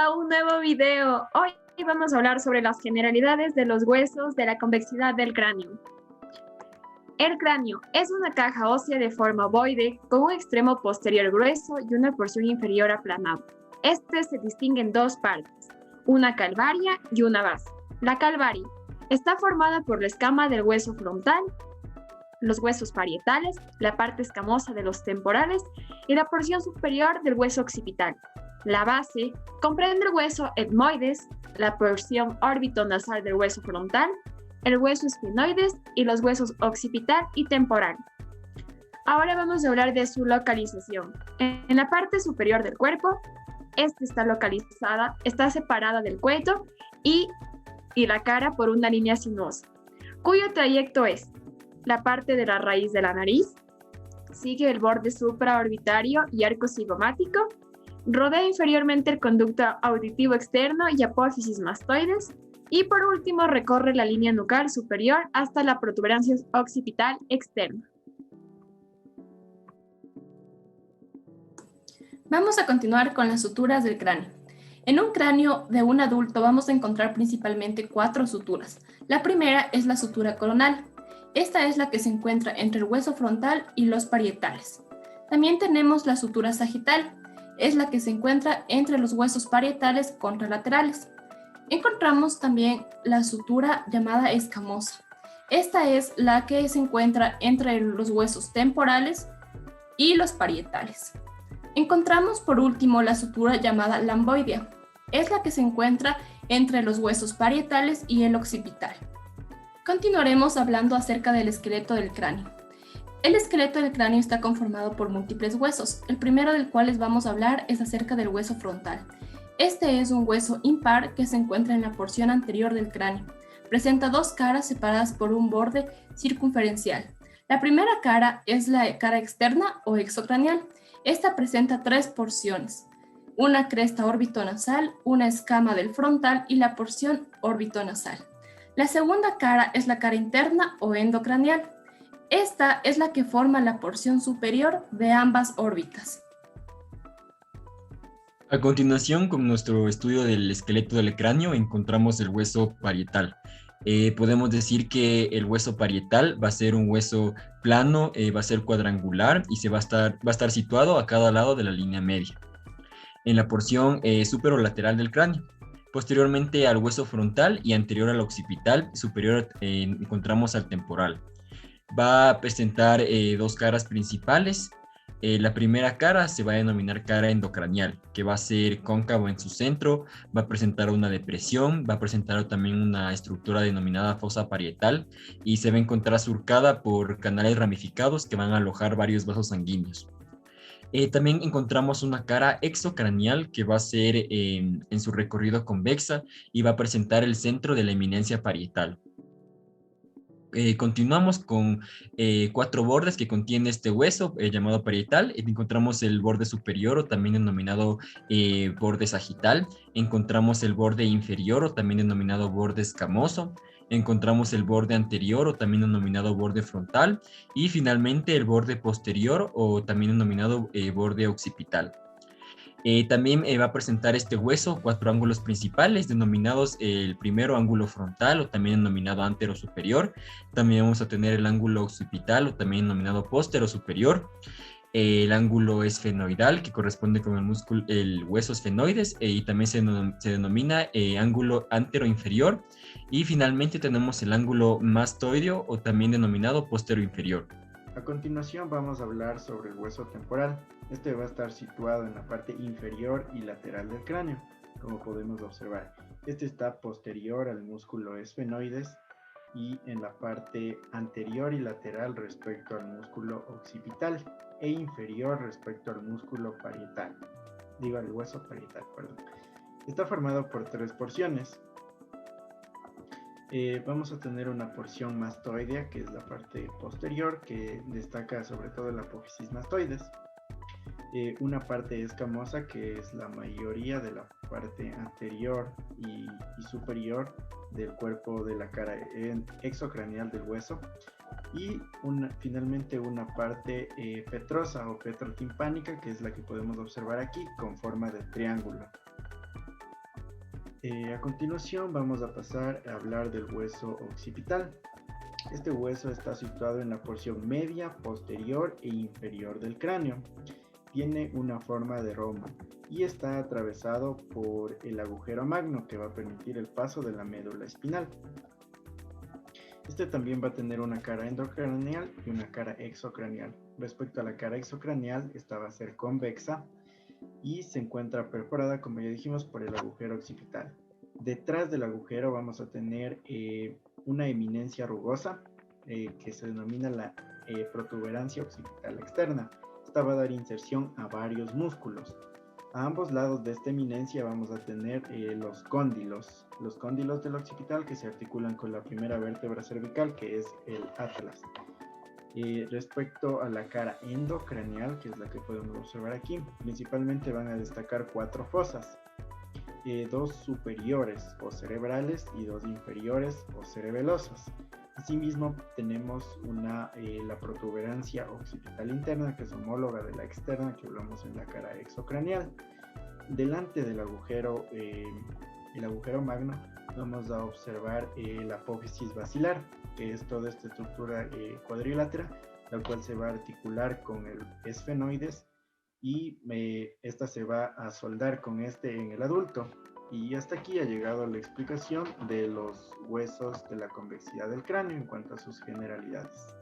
a un nuevo video. Hoy vamos a hablar sobre las generalidades de los huesos de la convexidad del cráneo. El cráneo es una caja ósea de forma ovoide con un extremo posterior grueso y una porción inferior aplanada. Este se distingue en dos partes, una calvaria y una base. La calvaria está formada por la escama del hueso frontal, los huesos parietales, la parte escamosa de los temporales y la porción superior del hueso occipital. La base comprende el hueso etmoides, la porción órbito-nasal del hueso frontal, el hueso esfenoides y los huesos occipital y temporal. Ahora vamos a hablar de su localización. En la parte superior del cuerpo, esta está separada del cuello y la cara por una línea sinuosa, cuyo trayecto es la parte de la raíz de la nariz, sigue el borde supraorbitario y arco cigomático, rodea inferiormente el conducto auditivo externo y apófisis mastoides, y por último recorre la línea nucal superior hasta la protuberancia occipital externa. Vamos a continuar con las suturas del cráneo. En un cráneo de un adulto vamos a encontrar principalmente 4 suturas. La primera es la sutura coronal. Esta es la que se encuentra entre el hueso frontal y los parietales. También tenemos la sutura sagital. Es la que se encuentra entre los huesos parietales contralaterales. Encontramos también la sutura llamada escamosa. Esta es la que se encuentra entre los huesos temporales y los parietales. Encontramos por último la sutura llamada lamboidea. Es la que se encuentra entre los huesos parietales y el occipital. Continuaremos hablando acerca del esqueleto del cráneo. El esqueleto del cráneo está conformado por múltiples huesos. El primero del cual les vamos a hablar es acerca del hueso frontal. Este es un hueso impar que se encuentra en la porción anterior del cráneo. Presenta 2 caras separadas por un borde circunferencial. La primera cara es la cara externa o exocranial. Esta presenta 3 porciones: una cresta orbitonasal, una escama del frontal y la porción orbitonasal. La segunda cara es la cara interna o endocranial. Esta es la que forma la porción superior de ambas órbitas. A continuación, con nuestro estudio del esqueleto del cráneo, encontramos el hueso parietal. Podemos decir que el hueso parietal va a ser un hueso plano, va a ser cuadrangular y va a estar situado a cada lado de la línea media, en la porción superolateral del cráneo. Posteriormente al hueso frontal y anterior al occipital, superior encontramos al temporal. Va a presentar 2 caras principales. La primera cara se va a denominar cara endocranial, que va a ser cóncavo en su centro, va a presentar una depresión, va a presentar también una estructura denominada fosa parietal y se va a encontrar surcada por canales ramificados que van a alojar varios vasos sanguíneos. También encontramos una cara exocranial que va a ser en su recorrido convexa y va a presentar el centro de la eminencia parietal. Continuamos con 4 bordes que contiene este hueso llamado parietal. Encontramos el borde superior o también denominado borde sagital. Encontramos el borde inferior o también denominado borde escamoso. Encontramos el borde anterior o también denominado borde frontal. Y finalmente el borde posterior o también denominado borde occipital. También va a presentar este hueso 4 ángulos principales denominados el primero ángulo frontal o también denominado antero superior. También vamos a tener el ángulo occipital o también denominado póstero superior. El ángulo esfenoidal que corresponde con el hueso esfenoides y también se denomina ángulo antero inferior. Y finalmente tenemos el ángulo mastoideo o también denominado póstero inferior. A continuación vamos a hablar sobre el hueso temporal. Este va a estar situado en la parte inferior y lateral del cráneo, como podemos observar. Este está posterior al músculo esfenoides y en la parte anterior y lateral respecto al músculo occipital e inferior respecto al músculo parietal. Al hueso parietal, perdón. Está formado por 3 porciones. Vamos a tener una porción mastoidea, que es la parte posterior, que destaca sobre todo la apófisis mastoides. Una parte escamosa, que es la mayoría de la parte anterior y superior del cuerpo de la cara exocranial del hueso. Y finalmente una parte petrosa o petrotimpánica, que es la que podemos observar aquí con forma de triángulo. A continuación vamos a pasar a hablar del hueso occipital. Este hueso está situado en la porción media, posterior e inferior del cráneo. Tiene una forma de rombo y está atravesado por el agujero magno que va a permitir el paso de la médula espinal. Este también va a tener una cara endocraneal y una cara exocraneal. Respecto a la cara exocraneal, esta va a ser convexa y se encuentra perforada, como ya dijimos, por el agujero occipital. Detrás del agujero vamos a tener una eminencia rugosa que se denomina la protuberancia occipital externa. Esta va a dar inserción a varios músculos. A ambos lados de esta eminencia vamos a tener los cóndilos del occipital que se articulan con la primera vértebra cervical, que es el atlas. Respecto a la cara endocraneal, que es la que podemos observar aquí, principalmente van a destacar 4 fosas, 2 superiores o cerebrales y 2 inferiores o cerebelosas. Asimismo, tenemos la protuberancia occipital interna, que es homóloga de la externa, que hablamos en la cara exocraneal. Delante del agujero, el agujero magno, vamos a observar la apófisis basilar, que es toda esta estructura cuadrilátera, la cual se va a articular con el esfenoides y esta se va a soldar con este en el adulto. Y hasta aquí ha llegado la explicación de los huesos de la convexidad del cráneo en cuanto a sus generalidades.